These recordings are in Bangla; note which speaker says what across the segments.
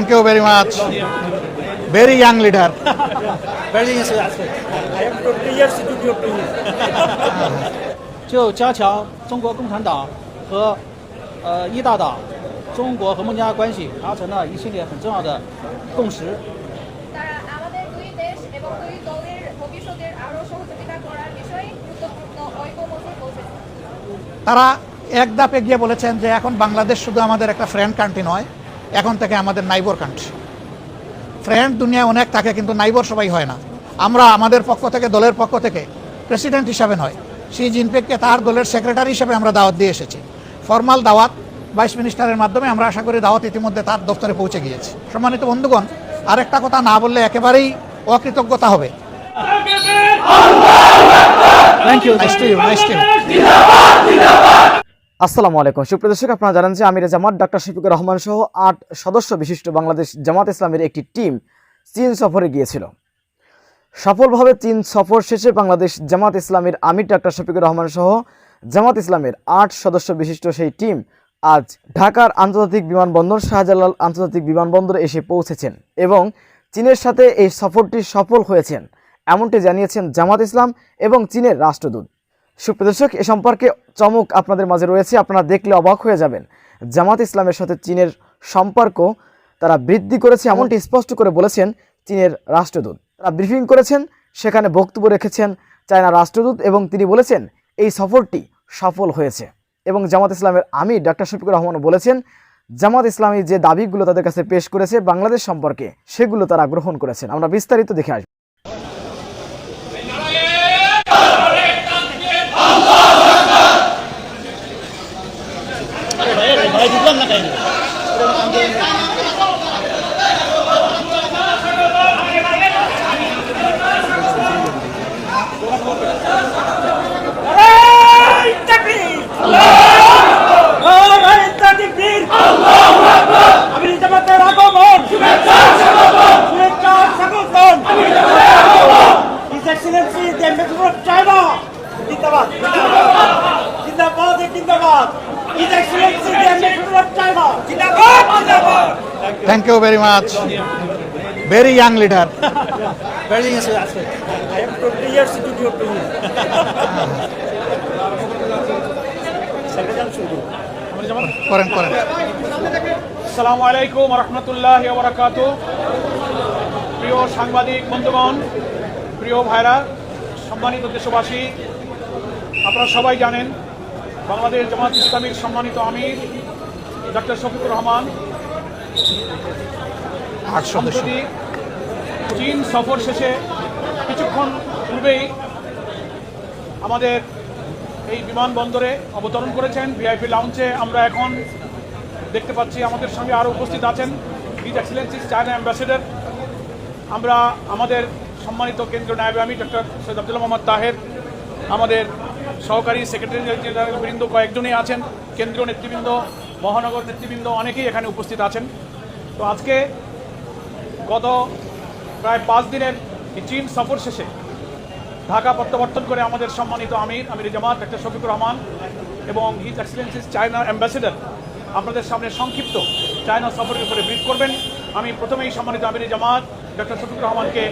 Speaker 1: Thank you very much. Very young leader.
Speaker 2: Very enthusiastic. I am 20 years to your opinion.
Speaker 3: 就加强中国共产党和一大党、中国和孟加拉关系达成了一系列很重要的共识。
Speaker 4: তারা আমাদের দুই দেশ এবং দুই দলের ভবিষ্যতের আরও সহযোগিতা করার বিষয়ে গুরুত্বপূর্ণ ঐক্যমত্যে পৌঁছেছে।
Speaker 1: তারা এক ধাপ এগিয়ে বলেছেন যে এখন বাংলাদেশ শুধু আমাদের একটা ফ্রেন্ড কান্ট্রি নয়, এখন থেকে আমাদের নাইবর কান্ট্রি। ফ্রেন্ড দুনিয়ায় অনেক থাকে, কিন্তু নাইবর সবাই হয় না। আমরা আমাদের পক্ষ থেকে, দলের পক্ষ থেকে প্রেসিডেন্ট হিসাবে নয়, শি জিনপিংকে তার দলের সেক্রেটারি হিসেবে আমরা দাওয়াত দিয়ে এসেছি। ফর্মাল দাওয়াত ভাইস মিনিস্টারের মাধ্যমে আমরা আশা করি দাওয়াত ইতিমধ্যে তার দপ্তরে পৌঁছে গিয়েছে। সম্মানিত বন্ধুগণ, আরেকটা কথা না বললে একেবারেই অকৃতজ্ঞতা হবে।
Speaker 3: Thank you.
Speaker 1: Nice to you, nice to you.
Speaker 5: আসসালামু আলাইকুম সুপ্রিয় দর্শক, আপনারা জানেন যে আমিরে জামাত ডক্টর শফিকুর রহমান সহ ৮ সদস্য বিশিষ্ট বাংলাদেশ জামাত ইসলামের একটি টিম চীন সফরে গিয়েছিল। সফলভাবে চীন সফর শেষে বাংলাদেশ জামাত ইসলামের আমির ডক্টর শফিকুর রহমান সহ জামাত ইসলামের ৮ সদস্য বিশিষ্ট সেই টিম আজ ঢাকার আন্তর্জাতিক বিমানবন্দর শাহজালাল আন্তর্জাতিক বিমানবন্দরে এসে পৌঁছেছেন এবং চীনের সাথে এই সফরটি সফল হয়েছেন এমনটি জানিয়েছেন জামাত ইসলাম এবং চীনের রাষ্ট্রদূত। সুপ্রিয় দর্শক, এ সম্পর্কে চমক আপনাদের মাঝে রয়েছে, আপনারা দেখলে অবাক হয়ে যাবেন। জামাত ইসলামের সাথে চীনের সম্পর্ক তারা বৃদ্ধি করেছে এমনটি স্পষ্ট করে বলেছেন চীনের রাষ্ট্রদূত। তারা ব্রিফিং করেছেন, সেখানে বক্তব্য রেখেছেন চায়না রাষ্ট্রদূত এবং তিনি বলেছেন এই সফরটি সফল হয়েছে। এবং জামাত ইসলামের আমির ডক্টর শফিকুর রহমান বলেছেন জামাত ইসলামী যে দাবিগুলো তাদের কাছে পেশ করেছে বাংলাদেশ সম্পর্কে সেগুলো তারা গ্রহণ করেছেন। আমরা বিস্তারিত দেখে আসবো।
Speaker 2: His Excellency the Ambassador of China, Zindabad, Zindabad, Zindabad. His Excellency the Ambassador of China, Zindabad, Zindabad.
Speaker 1: Thank you very much. Very young leader.
Speaker 2: Very enthusiastic. I am 20 years to your opinion.
Speaker 1: করেন করেন।
Speaker 3: আসসালামু আলাইকুম ওয়া রাহমাতুল্লাহি ওয়া বারাকাতুহু। প্রিয় সাংবাদিক বন্ধুগণ, প্রিয় ভাইরা, সম্মানিত দেশবাসী, আপনারা সবাই জানেন বাংলাদেশ জামাত ইসলামীর সম্মানিত আমির ডক্টর শফিকুর রহমান
Speaker 1: ৮ সদস্য।
Speaker 3: সম্প্রতি চীন সফর শেষে কিছুক্ষণ পূর্বেই আমাদের এই বিমানবন্দরে অবতরণ করেছেন। ভিআইপি লাউঞ্জে আমরা এখন দেখতে পাচ্ছি আমাদের সঙ্গে আরও উপস্থিত আছেন হিজ এক্সেলেন্সি চায়না অ্যাম্বাসেডর। আমরা আমাদের সম্মানিত কেন্দ্রীয় নায়েবে আমির ডক্টর সৈয়দ আব্দুল্লাহ মোহাম্মদ তাহের, আমাদের সহকারী সেক্রেটারি জেনারেল বৃন্দ কয়েকজনই আছেন, কেন্দ্রীয় নেতৃবৃন্দ, মহানগর নেতৃবৃন্দ অনেকেই এখানে উপস্থিত আছেন। তো আজকে গত প্রায় 5 দিনের এই চীন সফর শেষে ঢাকা প্রত্যাবর্তন করে আমাদের সম্মানিত আমির জামাত ডক্টর শফিকুর রহমান এবং হিজ এক্সেলেন্সিস চায়না অ্যাম্বাসেডর আপনাদের সামনে সংক্ষিপ্ত চায়না সফরের উপরে ব্রিফ করবেন। আমি প্রথমেই সম্মানিত আমির জামাত ডক্টর শফিকুর রহমানকে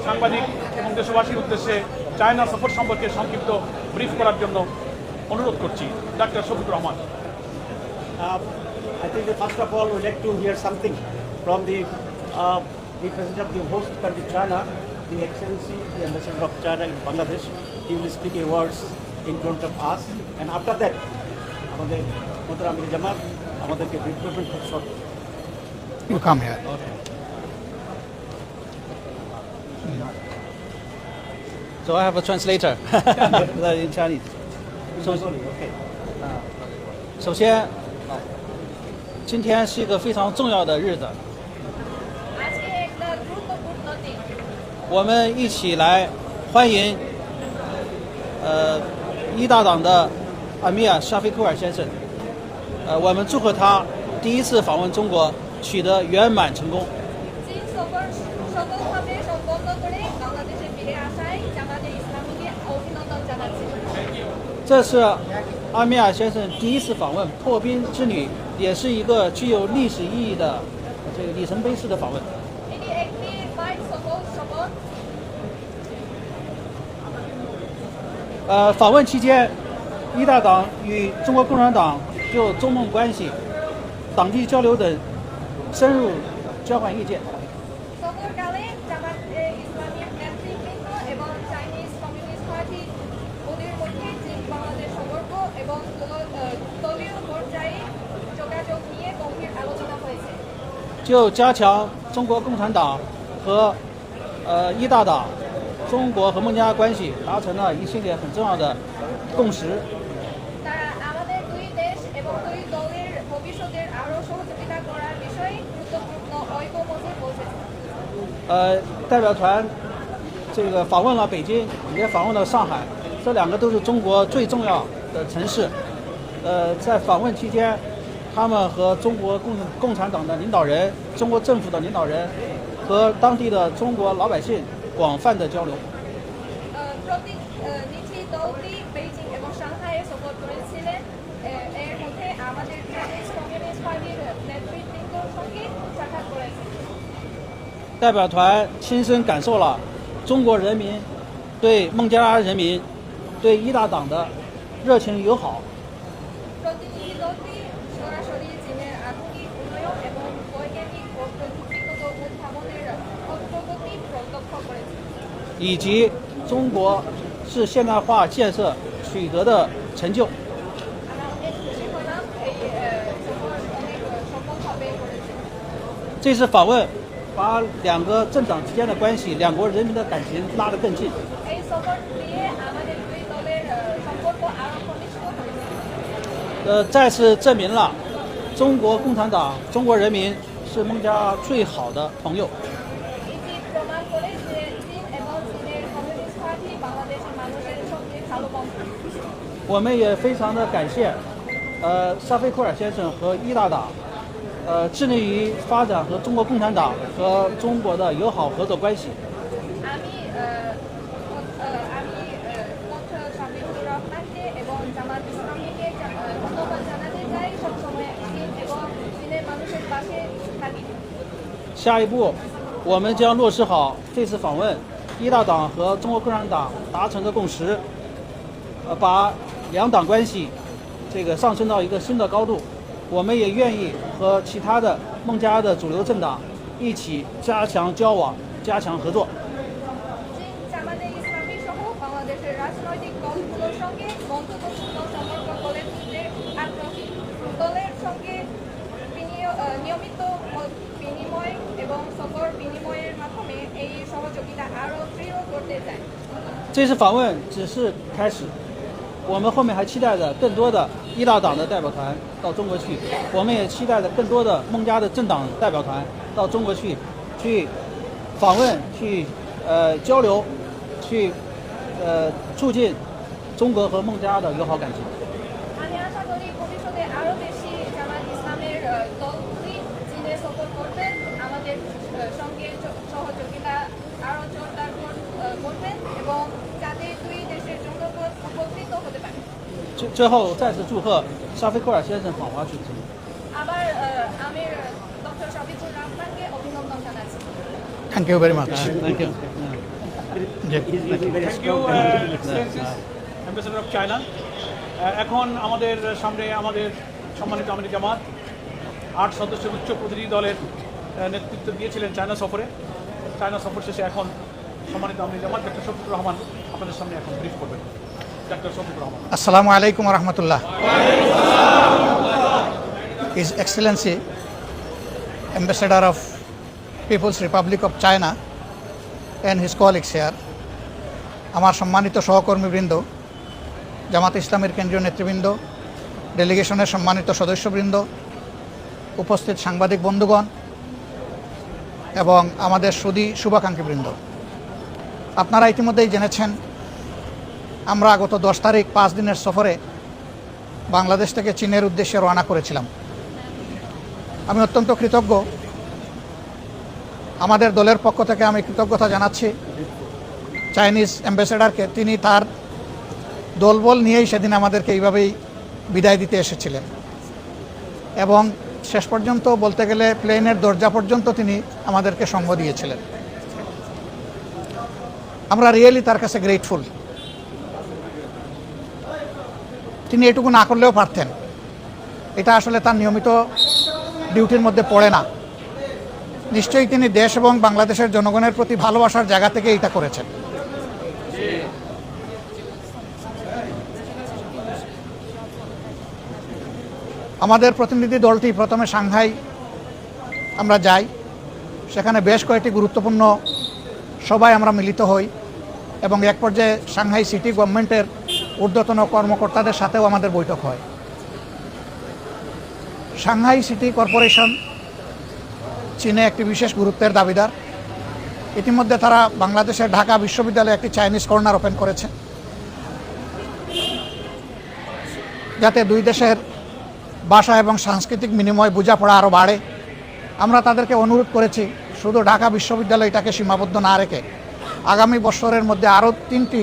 Speaker 3: সাংবাদিক এবং দেশবাসীর উদ্দেশ্যে চায়না সফর সম্পর্কে সংক্ষিপ্ত ব্রিফ করার জন্য অনুরোধ করছি। Doctor Shafiqur Rahman.
Speaker 2: I think that first of all we'd like to hear something from the President of the host country China, the Excellency, the Ambassador of China in Bangladesh. He will speak a words in front of us, and after that, আমাদের মোহতারাম আমির জামাত আমাদেরকে ব্রিফ করবেন খুব short.
Speaker 1: You come here.
Speaker 3: So I have a translator in Chinese.
Speaker 2: Okay.
Speaker 3: 首先，今天是一个非常重要的日子，
Speaker 4: আজকে একটা গুরুত্বপূর্ণ দিন।
Speaker 3: 我们一起来欢迎一大党的阿米尔沙菲库尔先生。我们祝贺他第一次访问中国取得圆满成功。
Speaker 4: চীন সফর সফলভাবে সম্পন্ন করে বাংলাদেশে ফিরে আসায় জামাতে ইসলামীকে অভিনন্দন জানাচ্ছি।
Speaker 3: 这是阿米尔先生第一次访问破冰之旅，也是一个具有历史意义的
Speaker 2: 这个里程碑式的访问。
Speaker 4: এটি একটি মাইলফলক সফর।
Speaker 2: 访问期间，一大党与中国共产党就中孟关系、党地交流等深入交换意见。
Speaker 4: সফরকালে জামাত ইসলামী নেতৃবৃন্দ এবং চাইনিজ কমিউনিস্ট পার্টি ওদের মধ্যে চীন বাংলাদেশ সম্পর্ক এবং দলীয় পর্যায়ে যোগাযোগ নিয়ে গভীর আলোচনা হয়েছে।
Speaker 2: 就加强中国共产党和一大党、中国和孟加拉关系达成了一系列很重要的共识。
Speaker 4: তারা আমাদের দুই দেশ এবং দুই দলের ভবিষ্যতের আরও সহযোগিতা করার বিষয়ে গুরুত্বপূর্ণ ঐকমত্যে পৌঁছেছে।
Speaker 2: 代表团这个访问了北京，也访问了上海，这两个都是中国最重要的城市。在访问期间，他们和中国共产党的领导人、中国政府的领导人和当地的中国老百姓广泛的交流。
Speaker 4: প্রতিনিধি দলটি বেইজিং এবং সাংহাইয়ে সফর করেছিলেন। এর মধ্যে আমাদের চাইনিজ কমিউনিস্ট পার্টির নেতৃবৃন্দর সঙ্গে সাক্ষাৎ করেছে।
Speaker 2: 代表团亲身感受了中国人民对孟加拉人民、对一大党的热情友好。
Speaker 4: প্রতিনিধি দলটি সরাসরি চীনের আধুনিক উন্নয়ন এবং বৈজ্ঞানিক ও প্রযুক্তিগত উদ্ভাবনের অগ্রগতি প্রত্যক্ষ করেছে।
Speaker 2: 以及中国是现代化建设取得的成就。
Speaker 4: আমরা অনেক খুশি হলাম এই সফর অনেক সফলভাবে করেছে।
Speaker 2: 这次访问把两个政党之间的关系、两国人民的感情拉得更近。
Speaker 4: এই সফর দিয়ে আমাদের দুই দলের সম্পর্ক আরও ঘনিষ্ঠ হয়েছে।
Speaker 2: 再次证明了中国共产党、中国人民是孟加拉最好的朋友。
Speaker 4: এটি প্রমাণ করে যে চীন এবং চীনের কমিউনিস্ট পার্টি বাংলাদেশের মানুষের সঙ্গে ভালো বন্ধু।
Speaker 2: 我们也非常的感谢，沙菲库尔先生和一大党，致力于发展和中国共产党和中国的友好合作关系。
Speaker 4: আমি ডক্টর শাফিকুর রহমানকে এবং জামাত ইসলামীকে ধন্যবাদ জানাতে চাই। সবসময় চীন এবং চীনের মানুষের পাশে থাকি।
Speaker 2: 下一步，我们将落实好这次访问一大党和中国共产党达成的共识，把两党关系这个上升到一个新的高度。我们也愿意和其他的孟加拉的主流政党一起加强交往、加强合作。
Speaker 4: চীন জামাতে ইসলামী সহ বাংলাদেশের রাজনৈতিক দলগুলোর সঙ্গে বন্ধুত্বপূর্ণ সম্পর্ক গড়ে তুলতে আগ্রহী। দলের সঙ্গে নিয়মিত মত বিনিময় এবং সফর বিনিময়ের মাধ্যমে এই সহযোগিতা আরও দৃঢ় করতে চাই।
Speaker 2: 这次访问只是开始，我们后面还期待着更多的一大党的代表团到中国去，我们也期待着更多的孟加的政党代表团到中国去访问、去交流、去促进中国和孟加拉的友好感情。
Speaker 4: আমি আশা করি ভবিষ্যতে আরও বেশি জামাত ইসলামের দলগুলি চীনে সফর করবেন, আমাদের সঙ্গে সহযোগিতা আরও জোরদার করবেন এবং যাতে দুই দেশের জনগণ উপকৃত হতে পারে।
Speaker 2: 最后再次祝贺沙菲库尔先生访华主持。
Speaker 4: আবার আমি ডক্টর শাফিকুর রহমানকে অভিনন্দন জানাচ্ছি।
Speaker 1: Thank you very much.
Speaker 2: Thank you.
Speaker 3: Thank you ambassador of China. এখন আমাদের সামনে আমাদের সম্মানিত আমির জামাত 8 সদস্যের উচ্চ প্রতিনিধি দলের নেতৃত্ব দিয়েছিলেন চায়না সফরে। চায়না সফর শেষে এখন সম্মানিত আমির জামাত ডক্টর শফিকুর রহমান আপনাদের সামনে এখন ব্রিফ করবেন। ডক্টর শফিকুর রহমান।
Speaker 1: আসসালামু আলাইকুম রহমতুল্লাহ। His Excellency, Ambassador of People's Republic of China and his colleagues here, আমার সম্মানিত সহকর্মীবৃন্দ, জামাত ইসলামের কেন্দ্রীয় নেতৃবৃন্দ, ডেলিগেশনের সম্মানিত সদস্যবৃন্দ, উপস্থিত সাংবাদিক বন্ধুগণ এবং আমাদের সুধী শুভাকাঙ্ক্ষীবৃন্দ, আপনারা ইতিমধ্যেই জেনেছেন আমরা গত 10 তারিখ 5 দিনের সফরে বাংলাদেশ থেকে চীনের উদ্দেশ্যে রওনা করেছিলাম। আমি অত্যন্ত কৃতজ্ঞ, আমাদের দলের পক্ষ থেকে আমি কৃতজ্ঞতা জানাচ্ছি চাইনিজ অ্যাম্বাসেডারকে। তিনি তার দলবল নিয়েই সেদিন আমাদেরকে এইভাবেই বিদায় দিতে এসেছিলেন এবং শেষ পর্যন্ত বলতে গেলে প্লেনের দরজা পর্যন্ত তিনি আমাদেরকে সঙ্গ দিয়েছিলেন। আমরা রিয়েলি তার কাছে গ্রেটফুল। তিনি এটুকু না করলেও পারতেন, এটা আসলে তার নিয়মিত ডিউটির মধ্যে পড়ে না। নিশ্চয়ই তিনি দেশ এবং বাংলাদেশের জনগণের প্রতি ভালোবাসার জায়গা থেকে এটা করেছেন। আমাদের প্রতিনিধি দলটি প্রথমে সাংহাই আমরা যাই, সেখানে বেশ কয়েকটি গুরুত্বপূর্ণ সভায় আমরা মিলিত হই এবং এক পর্যায়ে সাংহাই সিটি গভর্নমেন্টের ঊর্ধ্বতন কর্মকর্তাদের সাথেও আমাদের বৈঠক হয়। সাংহাই সিটি কর্পোরেশন চীনে একটি বিশেষ গুরুত্বের দাবিদার। ইতিমধ্যে তারা বাংলাদেশের ঢাকা বিশ্ববিদ্যালয়ে একটি চাইনিজ কর্নার ওপেন করেছে, যাতে দুই দেশের ভাষা এবং সাংস্কৃতিক বিনিময় বোঝাপড়া আরও বাড়ে। আমরা তাদেরকে অনুরোধ করেছি শুধু ঢাকা বিশ্ববিদ্যালয়টাকে সীমাবদ্ধ না রেখে আগামী বছরের মধ্যে আরও 3টি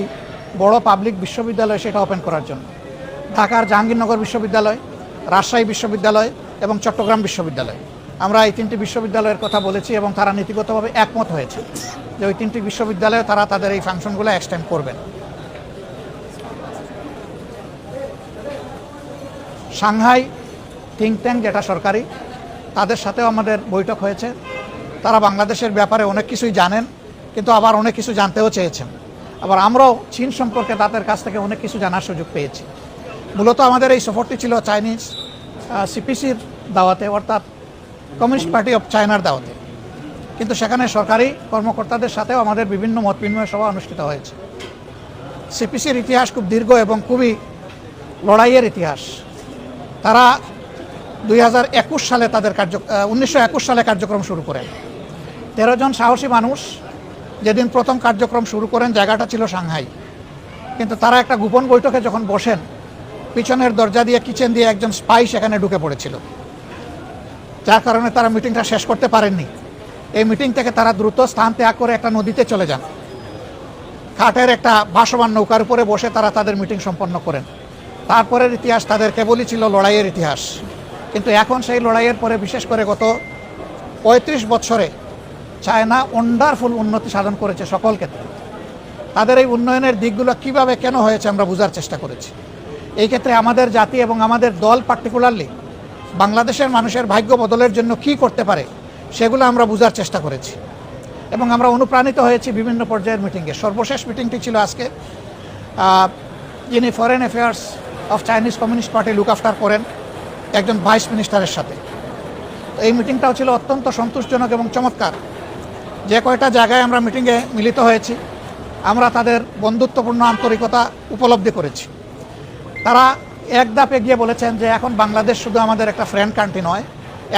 Speaker 1: বড় পাবলিক বিশ্ববিদ্যালয় সেটা ওপেন করার জন্য। ঢাকার জাহাঙ্গীরনগর বিশ্ববিদ্যালয়, রাজশাহী বিশ্ববিদ্যালয় এবং চট্টগ্রাম বিশ্ববিদ্যালয়। আমরা এই 3টি বিশ্ববিদ্যালয়ের কথা বলেছি এবং তারা নীতিগতভাবে একমত হয়েছে যে ওই 3টি বিশ্ববিদ্যালয়ে তারা তাদের এই ফাংশনগুলো এক্সটেন্ড করবেন। সাংহাই থিঙ্ক ট্যাঙ্ক যেটা সরকারি, তাদের সাথেও আমাদের বৈঠক হয়েছে। তারা বাংলাদেশের ব্যাপারে অনেক কিছুই জানেন, কিন্তু আবার অনেক কিছু জানতেও চেয়েছেন। আবার আমরাও চীন সম্পর্কে তাদের কাছ থেকে অনেক কিছু জানার সুযোগ পেয়েছি। মূলত আমাদের এই সফরটি ছিল চাইনিজ সিপিসির দাওয়াতে, অর্থাৎ কমিউনিস্ট পার্টি অফ চায়নার দাওয়াতে, কিন্তু সেখানে সরকারি কর্মকর্তাদের সাথেও আমাদের বিভিন্ন মত বিনিময় সভা অনুষ্ঠিত হয়েছে। সিপিসির ইতিহাস খুব দীর্ঘ এবং খুবই লড়াইয়ের ইতিহাস। তারা 2021 সালে তাদের 1921 সালে কার্যক্রম শুরু করেন। 13 জন সাহসী মানুষ যেদিন প্রথম কার্যক্রম শুরু করেন, জায়গাটা ছিল সাংহাই, কিন্তু তারা একটা গোপন বৈঠকে যখন বসেন, পিছনের দরজা দিয়ে কিচেন দিয়ে একজন স্পাই সেখানে ঢুকে পড়েছিল, যার কারণে তারা মিটিংটা শেষ করতে পারেননি। এই মিটিং থেকে তারা দ্রুত স্থান ত্যাগ করে একটা নদীতে চলে যান। কাঠের একটা ভাসমান নৌকার উপরে বসে তারা তাদের মিটিং সম্পন্ন করেন। তারপরের ইতিহাস তাদের কেবলই ছিল লড়াইয়ের ইতিহাস, কিন্তু এখন সেই লড়াইয়ের পরে বিশেষ করে গত 35 বছরে চায়না ওয়ান্ডারফুল উন্নতি সাধন করেছে সকল ক্ষেত্রে। তাদের এই উন্নয়নের দিকগুলো কিভাবে কেন হয়েছে আমরা বোঝার চেষ্টা করেছি। এই ক্ষেত্রে আমাদের জাতি এবং আমাদের দল পার্টিকুলারলি বাংলাদেশের মানুষের ভাগ্য বদলের জন্য কি করতে পারে সেগুলো আমরা বোঝার চেষ্টা করেছি এবং আমরা অনুপ্রাণিত হয়েছি বিভিন্ন পর্যায়ের মিটিংয়ে। সর্বশেষ মিটিংটি ছিল আজকে, যিনি foreign affairs of Chinese communist party look after করেন একজন ভাইস মিনিস্টারের সাথে। এই মিটিংটাও ছিল অত্যন্ত সন্তোষজনক এবং চমৎকার। যে কয়টা জায়গায় আমরা মিটিংয়ে মিলিত হয়েছি, আমরা তাদের বন্ধুত্বপূর্ণ আন্তরিকতা উপলব্ধি করেছি। তারা এক ধাপ এগিয়ে বলেছেন যে এখন বাংলাদেশ শুধু আমাদের একটা ফ্রেন্ড কান্ট্রি নয়,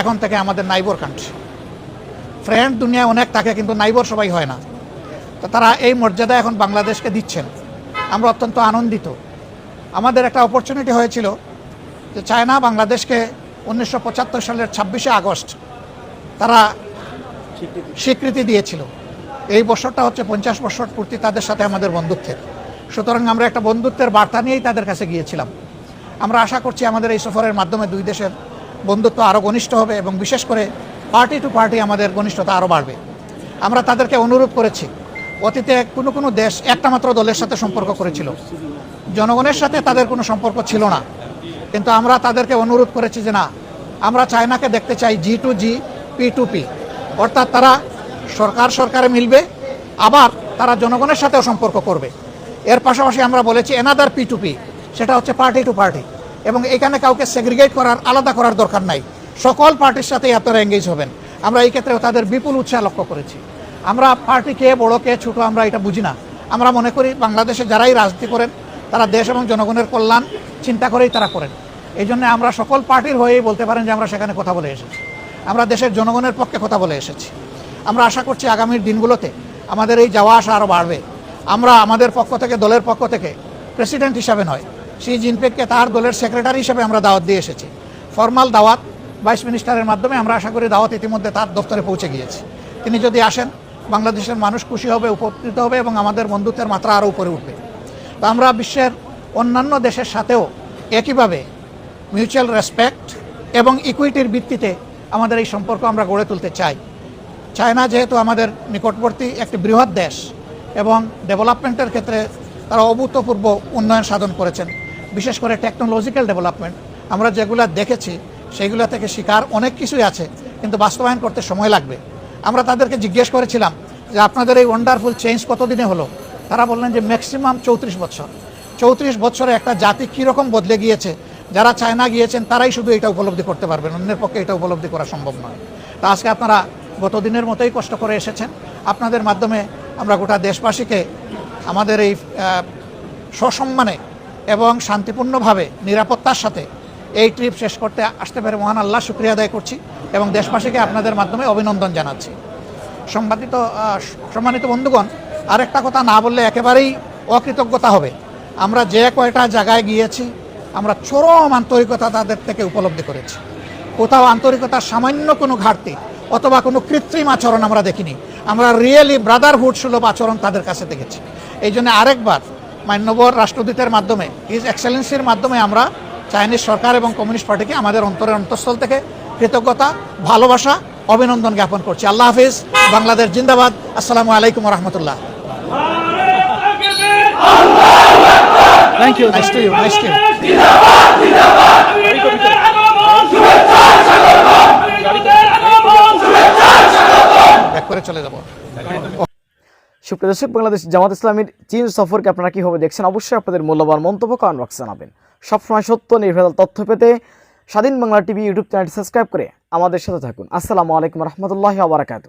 Speaker 1: এখন থেকে আমাদের নাইবর কান্ট্রি। ফ্রেন্ড দুনিয়ায় অনেক থাকে, কিন্তু নাইবর সবাই হয় না। তো তারা এই মর্যাদা এখন বাংলাদেশকে দিচ্ছেন, আমরা অত্যন্ত আনন্দিত। আমাদের একটা অপরচুনিটি হয়েছিল যে চায়না বাংলাদেশকে 1975 সালের 26শে আগস্ট তারা স্বীকৃতি দিয়েছিল। এই বছরটা হচ্ছে 50 বছর পূর্তি তাদের সাথে আমাদের বন্ধুত্বের। সুতরাং আমরা একটা বন্ধুত্বের বার্তা নিয়েই তাদের কাছে গিয়েছিলাম। আমরা আশা করছি আমাদের এই সফরের মাধ্যমে দুই দেশের বন্ধুত্ব আরও ঘনিষ্ঠ হবে এবং বিশেষ করে পার্টি টু পার্টি আমাদের ঘনিষ্ঠতা আরও বাড়বে। আমরা তাদেরকে অনুরোধ করেছি, অতীতে কোনো দেশ একটা মাত্র দলের সাথে সম্পর্ক করেছিল, জনগণের সাথে তাদের কোনো সম্পর্ক ছিল না, কিন্তু আমরা তাদেরকে অনুরোধ করেছি যে না, আমরা চায়নাকে দেখতে চাই G2G, P2P, অর্থাৎ তারা সরকারে মিলবে, আবার তারা জনগণের সাথেও সম্পর্ক করবে। এর পাশাপাশি আমরা বলেছি অ্যানাদার P2P, সেটা হচ্ছে পার্টি টু পার্টি, এবং এখানে কাউকে সেগ্রিগেট করার, আলাদা করার দরকার নাই, সকল পার্টির সাথেই আপনারা এঙ্গেজ হবেন। আমরা এই ক্ষেত্রেও তাদের বিপুল উৎসাহ লক্ষ্য করেছি। আমরা পার্টি কে বড় কে ছোটো আমরা এটা বুঝি না। আমরা মনে করি বাংলাদেশে যারাই রাজনীতি করেন তারা দেশ এবং জনগণের কল্যাণ চিন্তা করেই তারা করেন। এই জন্য আমরা সকল পার্টির হয়েই বলতে পারেন যে আমরা সেখানে কথা বলে এসেছি, আমরা দেশের জনগণের পক্ষে কথা বলে এসেছি। আমরা আশা করছি আগামীর দিনগুলোতে আমাদের এই যাওয়া আসা আরও বাড়বে। আমরা আমাদের পক্ষ থেকে, দলের পক্ষ থেকে প্রেসিডেন্ট হিসাবে নয়, শি জিনপিংকে তার দলের সেক্রেটারি হিসেবে আমরা দাওয়াত দিয়ে এসেছি। ফর্মাল দাওয়াত ভাইস মিনিস্টারের মাধ্যমে আমরা আশা করি দাওয়াত ইতিমধ্যে তার দপ্তরে পৌঁছে গিয়েছে। তিনি যদি আসেন, বাংলাদেশের মানুষ খুশি হবে, উপকৃত হবে এবং আমাদের বন্ধুত্বের মাত্রা আরও উপরে উঠবে। তো আমরা বিশ্বের অন্যান্য দেশের সাথেও একইভাবে মিউচুয়াল রেসপেক্ট এবং ইকুইটির ভিত্তিতে আমাদের এই সম্পর্ক আমরা গড়ে তুলতে চাই। চায়না যেহেতু আমাদের নিকটবর্তী একটি বৃহৎ দেশ এবং ডেভেলপমেন্টের ক্ষেত্রে তারা অভূতপূর্ব উন্নয়ন সাধন করেছেন, বিশেষ করে টেকনোলজিক্যাল ডেভেলপমেন্ট আমরা যেগুলো দেখেছি সেইগুলো থেকে শিকার অনেক কিছুই আছে, কিন্তু বাস্তবায়ন করতে সময় লাগবে। আমরা তাদেরকে জিজ্ঞেস করেছিলাম যে আপনাদের এই ওয়ান্ডারফুল চেঞ্জ কতদিনে হলো। তারা বললেন যে ম্যাক্সিমাম 34 বছর। 34 বছরে একটা জাতি কীরকম বদলে গিয়েছে, যারা চায়না গিয়েছেন তারাই শুধু এটা উপলব্ধি করতে পারবেন, অন্যের পক্ষে এটা উপলব্ধি করা সম্ভব নয়। তা আজকে আপনারা গত দিনের মতোই কষ্ট করে এসেছেন। আপনাদের মাধ্যমে আমরা গোটা দেশবাসীকে আমাদের এই সসম্মানে এবং শান্তিপূর্ণভাবে নিরাপত্তার সাথে এই ট্রিপ শেষ করতে আসতে পেরে মহান আল্লাহ শুকরিয়া আদায় করছি এবং দেশবাসীকে আপনাদের মাধ্যমে অভিনন্দন জানাচ্ছি। সম্মানিত বন্ধুগণ, আরেকটা কথা না বললে একেবারেই অকৃতজ্ঞতা হবে। আমরা যে কয়টা জায়গায় গিয়েছি আমরা চরম আন্তরিকতা তাদের থেকে উপলব্ধি করেছি। কোথাও আন্তরিকতার সামান্য কোনো ঘাটতি অথবা কোনো কৃত্রিম আচরণ আমরা দেখিনি। আমরা রিয়েলি ব্রাদারহুড সুলভ আচরণ তাদের কাছে দেখেছি। এই জন্য আরেকবার মান্যবর রাষ্ট্রদূতের মাধ্যমে, হিজ এক্সেলেন্সির মাধ্যমে আমরা চাইনিজ সরকার এবং কমিউনিস্ট পার্টিকে আমাদের অন্তরের অন্তঃস্থল থেকে কৃতজ্ঞতা, ভালোবাসা, অভিনন্দন জ্ঞাপন করছি। আল্লাহ হাফিজ, বাংলাদেশ জিন্দাবাদ। আসসালামু আলাইকুম রহমতুল্লাহ।
Speaker 3: Thank you.
Speaker 1: Nice to you, nice to you. Back করে চলে যাব।
Speaker 5: সুপ্রিয় দর্শক, বাংলাদেশ জামাত ইসলামীর চীন সফরকে আপনারা কীভাবে দেখছেন অবশ্যই আপনাদের মূল্যবান মন্তব্য কমেন্ট বক্সে জানাবেন। সবসময় সত্য নির্ভেজাল তথ্য পেতে স্বাধীন বাংলা টিভি ইউটিউব চ্যানেলটি সাবস্ক্রাইব করে আমাদের সাথে থাকুন। আসসালামু আলাইকুম রহমতুল্লাহি ওয়া বারাকাতুহু।